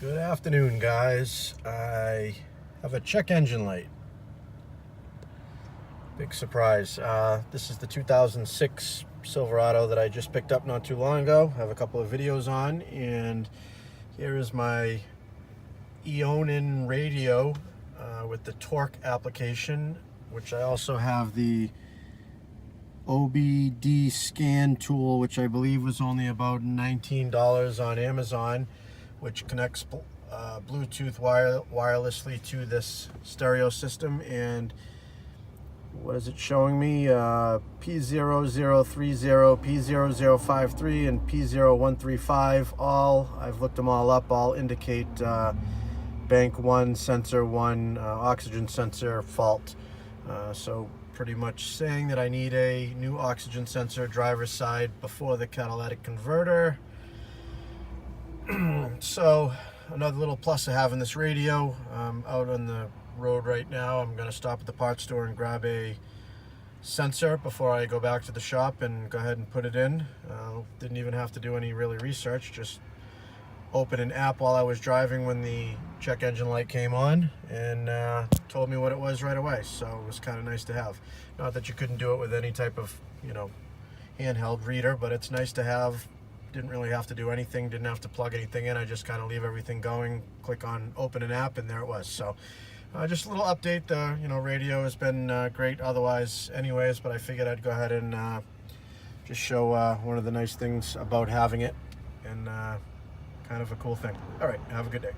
Good afternoon, guys. I have a check engine light. Big surprise. This is the 2006 Silverado that I just picked up not too long ago. I have a couple of videos on, and here is my EONON radio with the torque application, which I also have the OBD scan tool, which I believe was only about $19 on Amazon, which connects Bluetooth wirelessly to this stereo system. And what is it showing me? P0030, P0053, and P0135. All, I've looked them all up, all indicate bank 1, sensor 1, oxygen sensor fault. So pretty much saying that I need a new oxygen sensor driver's side before the catalytic converter. So another little plus of having this radio. I'm out on the road right now. I'm going to stop at the parts store and grab a sensor before I go back to the shop and go ahead and put it in. Didn't even have to do any really research, just open an app while I was driving when the check engine light came on, and told me what it was right away. So it was kind of nice to have. Not that you couldn't do it with any type of, handheld reader, but it's nice to have. Didn't really have to do anything, didn't have to plug anything in. I just kind of leave everything going, click on open an app, and there it was. So just a little update. The radio has been great otherwise anyways, but I figured I'd go ahead and just show one of the nice things about having it, and kind of a cool thing. All right, have a good day.